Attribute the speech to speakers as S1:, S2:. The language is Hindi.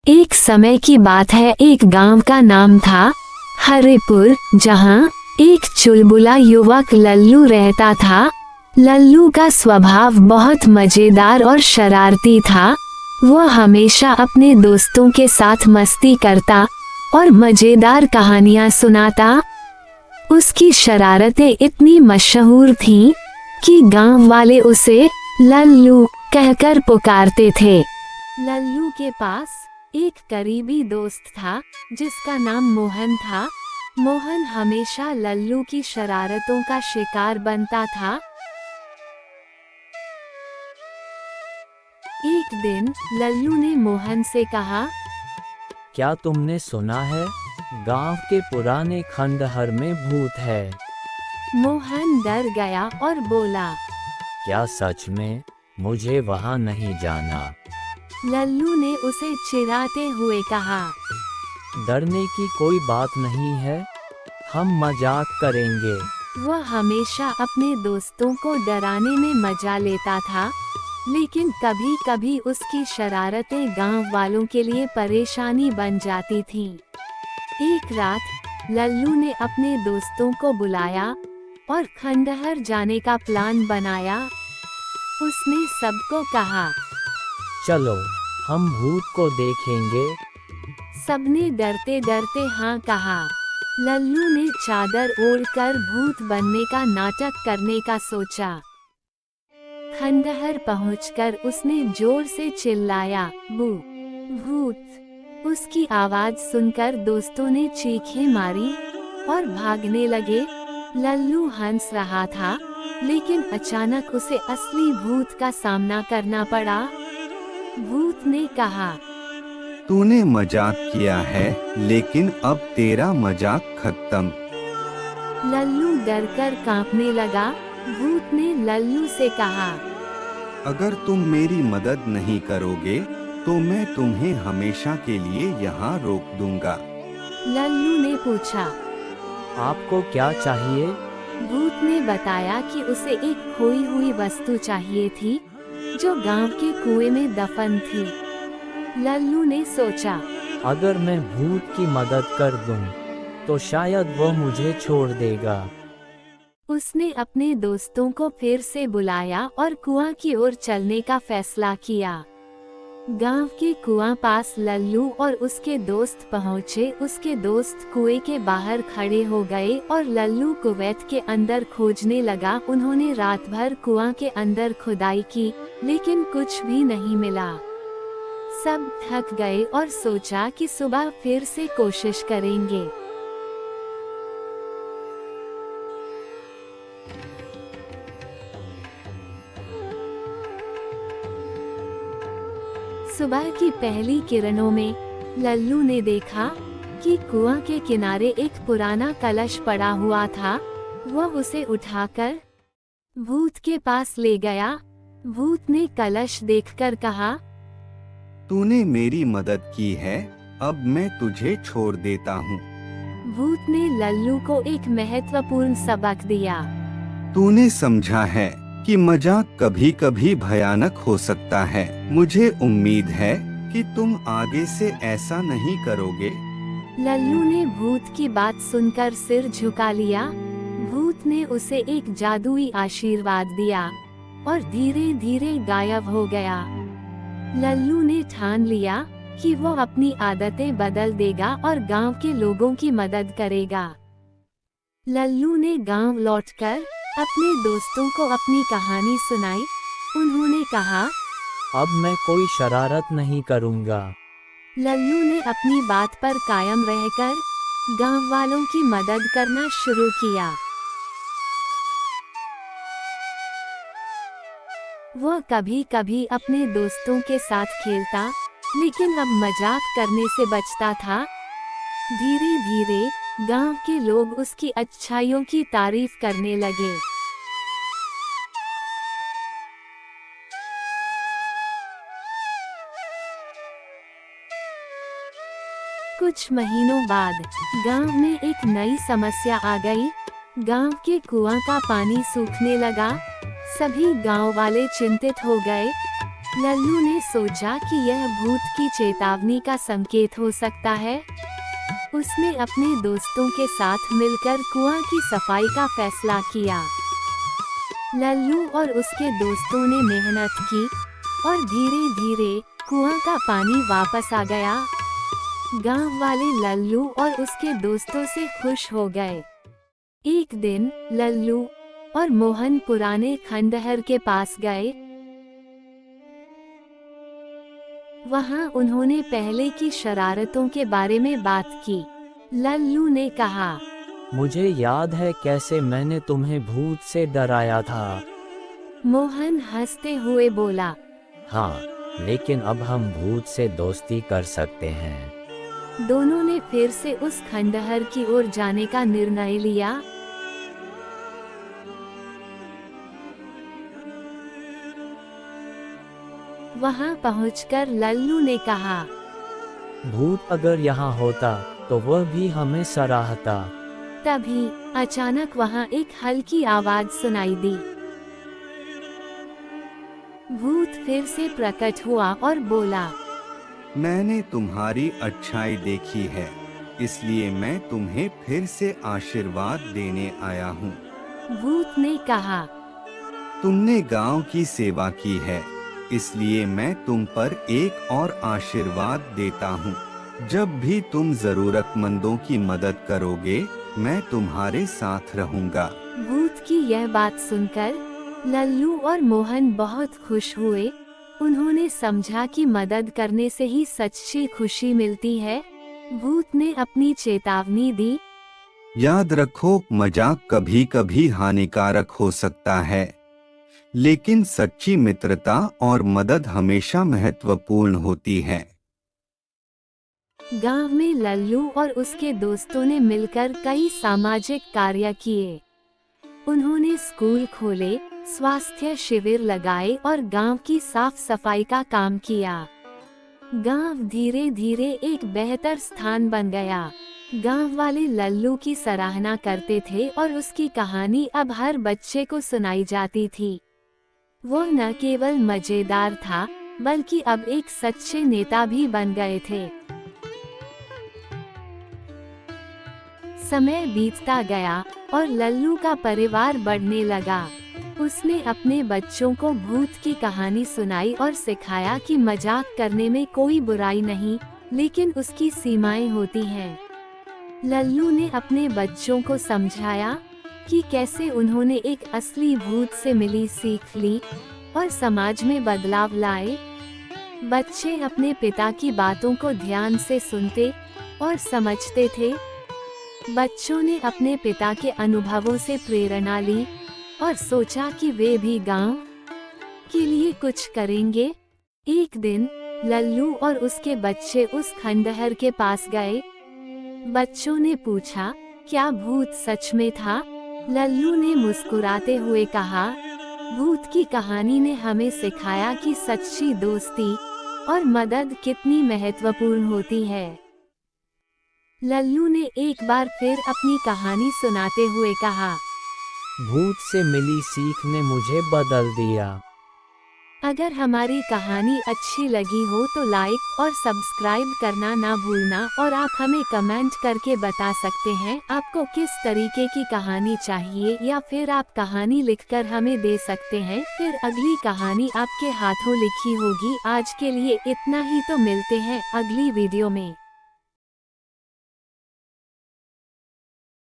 S1: एक समय की बात है, एक गांव का नाम था हरिपुर, जहां एक चुलबुला युवक लल्लू रहता था। लल्लू का स्वभाव बहुत मजेदार और शरारती था। वह हमेशा अपने दोस्तों के साथ मस्ती करता और मजेदार कहानियां सुनाता। उसकी शरारतें इतनी मशहूर थीं कि गांव वाले उसे लल्लू कहकर पुकारते थे। लल्लू के पास एक करीबी दोस्त था जिसका नाम मोहन था। मोहन हमेशा लल्लू की शरारतों का शिकार बनता था। एक दिन लल्लू ने मोहन से कहा,
S2: क्या तुमने सुना है, गांव के पुराने खंडहर में भूत है?
S1: मोहन डर गया और बोला,
S2: क्या सच में? मुझे वहां नहीं जाना।
S1: लल्लू ने उसे चिढ़ाते हुए कहा,
S2: डरने की कोई बात नहीं है, हम मजाक करेंगे।
S1: वह हमेशा अपने दोस्तों को डराने में मजा लेता था, लेकिन कभी कभी उसकी शरारतें गांव वालों के लिए परेशानी बन जाती थीं। एक रात लल्लू ने अपने दोस्तों को बुलाया और खंडहर जाने का प्लान बनाया। उसने सबको कहा,
S2: चलो हम भूत को देखेंगे।
S1: सबने डरते डरते हाँ कहा। लल्लू ने चादर ओढ़कर भूत बनने का नाटक करने का सोचा। खंडहर पहुंचकर उसने जोर से चिल्लाया, बू भूत। उसकी आवाज सुनकर दोस्तों ने चीखें मारी और भागने लगे। लल्लू हंस रहा था, लेकिन अचानक उसे असली भूत का सामना करना पड़ा। भूत ने कहा,
S3: तूने मजाक किया है, लेकिन अब तेरा मजाक खत्म।
S1: लल्लू डरकर कांपने लगा। भूत ने लल्लू से कहा,
S3: अगर तुम मेरी मदद नहीं करोगे तो मैं तुम्हें हमेशा के लिए यहाँ रोक दूंगा।
S1: लल्लू ने पूछा,
S2: आपको क्या चाहिए?
S1: भूत ने बताया कि उसे एक खोई हुई वस्तु चाहिए थी जो गांव के कुएं में दफन थी। लल्लू ने सोचा,
S2: अगर मैं भूत की मदद कर दूं, तो शायद वो मुझे छोड़ देगा।
S1: उसने अपने दोस्तों को फिर से बुलाया और कुआं की ओर चलने का फैसला किया। गांव के कुआं पास लल्लू और उसके दोस्त पहुंचे। उसके दोस्त कुएं के बाहर खड़े हो गए और लल्लू कुएं के अंदर खोजने लगा। उन्होंने रात भर कुआं के अंदर खुदाई की, लेकिन कुछ भी नहीं मिला। सब थक गए और सोचा कि सुबह फिर से कोशिश करेंगे। सुबह की पहली किरणों में लल्लू ने देखा कि कुआं के किनारे एक पुराना कलश पड़ा हुआ था। वह उसे उठाकर भूत के पास ले गया। भूत ने कलश देखकर कहा,
S3: तूने मेरी मदद की है, अब मैं तुझे छोड़ देता हूँ।
S1: भूत ने लल्लू को एक महत्वपूर्ण सबक दिया।
S3: तूने समझा है कि मजाक कभी कभी भयानक हो सकता है। मुझे उम्मीद है कि तुम आगे से ऐसा नहीं करोगे।
S1: लल्लू ने भूत की बात सुनकर सिर झुका लिया। भूत ने उसे एक जादुई आशीर्वाद दिया और धीरे धीरे गायब हो गया। लल्लू ने ठान लिया कि वो अपनी आदतें बदल देगा और गांव के लोगों की मदद करेगा। लल्लू ने गांव लौटकर अपने दोस्तों को अपनी कहानी सुनाई। उन्होंने कहा,
S2: अब मैं कोई शरारत नहीं करूँगा।
S1: लल्लू ने अपनी बात पर कायम रहकर गांव वालों की मदद करना शुरू किया। वह कभी कभी अपने दोस्तों के साथ खेलता, लेकिन अब मजाक करने से बचता था। धीरे धीरे गांव के लोग उसकी अच्छाइयों की तारीफ करने लगे। कुछ महीनों बाद गांव में एक नई समस्या आ गई। गांव के कुआं का पानी सूखने लगा। सभी गांव वाले चिंतित हो गए। लल्लू ने सोचा कि यह भूत की चेतावनी का संकेत हो सकता है। उसने अपने दोस्तों के साथ मिलकर कुआं की सफाई का फैसला किया। लल्लू और उसके दोस्तों ने मेहनत की और धीरे धीरे कुआं का पानी वापस आ गया। गांव वाले लल्लू और उसके दोस्तों से खुश हो गए। एक दिन लल्लू और मोहन पुराने खंडहर के पास गए। वहां उन्होंने पहले की शरारतों के बारे में बात की। लल्लू ने कहा,
S2: मुझे याद है कैसे मैंने तुम्हें भूत से डराया था।
S1: मोहन हंसते हुए बोला,
S2: हाँ, लेकिन अब हम भूत से दोस्ती कर सकते हैं।
S1: दोनों ने फिर से उस खंडहर की ओर जाने का निर्णय लिया। वहां पहुंचकर लल्लू ने कहा,
S2: भूत अगर यहाँ होता तो वह भी हमें सराहता।
S1: तभी अचानक वहां एक हल्की आवाज सुनाई दी। भूत फिर से प्रकट हुआ और बोला,
S3: मैंने तुम्हारी अच्छाई देखी है, इसलिए मैं तुम्हें फिर से आशीर्वाद देने आया हूँ।
S1: भूत ने कहा,
S3: तुमने गांव की सेवा की है, इसलिए मैं तुम पर एक और आशीर्वाद देता हूँ। जब भी तुम जरूरतमंदों की मदद करोगे, मैं तुम्हारे साथ रहूँगा।
S1: भूत की यह बात सुनकर लल्लू और मोहन बहुत खुश हुए। उन्होंने समझा कि मदद करने से ही सच्ची खुशी मिलती है। भूत ने अपनी चेतावनी दी,
S3: याद रखो, मजाक कभी कभी हानिकारक हो सकता है, लेकिन सच्ची मित्रता और मदद हमेशा महत्वपूर्ण होती है।
S1: गांव में लल्लू और उसके दोस्तों ने मिलकर कई सामाजिक कार्य किए। उन्होंने स्कूल खोले, स्वास्थ्य शिविर लगाए और गांव की साफ सफाई का काम किया। गांव धीरे धीरे एक बेहतर स्थान बन गया। गांव वाले लल्लू की सराहना करते थे और उसकी कहानी अब हर बच्चे को सुनाई जाती थी। वो न केवल मजेदार था, बल्कि अब एक सच्चे नेता भी बन गए थे। समय बीतता गया और लल्लू का परिवार बढ़ने लगा। उसने अपने बच्चों को भूत की कहानी सुनाई और सिखाया कि मजाक करने में कोई बुराई नहीं, लेकिन उसकी सीमाएं होती हैं। लल्लू ने अपने बच्चों को समझाया कि कैसे उन्होंने एक असली भूत से मिली सीख ली और समाज में बदलाव लाए। बच्चे अपने पिता की बातों को ध्यान से सुनते और समझते थे। बच्चों ने अपने पिता के अनुभवों से प्रेरणा ली और सोचा कि वे भी गांव के लिए कुछ करेंगे। एक दिन लल्लू और उसके बच्चे उस खंडहर के पास गए। बच्चों ने पूछा, क्या भूत सच में था? लल्लू ने मुस्कुराते हुए कहा, भूत की कहानी ने हमें सिखाया कि सच्ची दोस्ती और मदद कितनी महत्वपूर्ण होती है। लल्लू ने एक बार फिर अपनी कहानी सुनाते हुए कहा,
S2: भूत से मिली सीख ने मुझे बदल दिया।
S1: अगर हमारी कहानी अच्छी लगी हो तो लाइक और सब्सक्राइब करना ना भूलना और आप हमें कमेंट करके बता सकते हैं आपको किस तरीके की कहानी चाहिए, या फिर आप कहानी लिखकर हमें दे सकते हैं, फिर अगली कहानी आपके हाथों लिखी होगी। आज के लिए इतना ही, तो मिलते हैं अगली वीडियो में।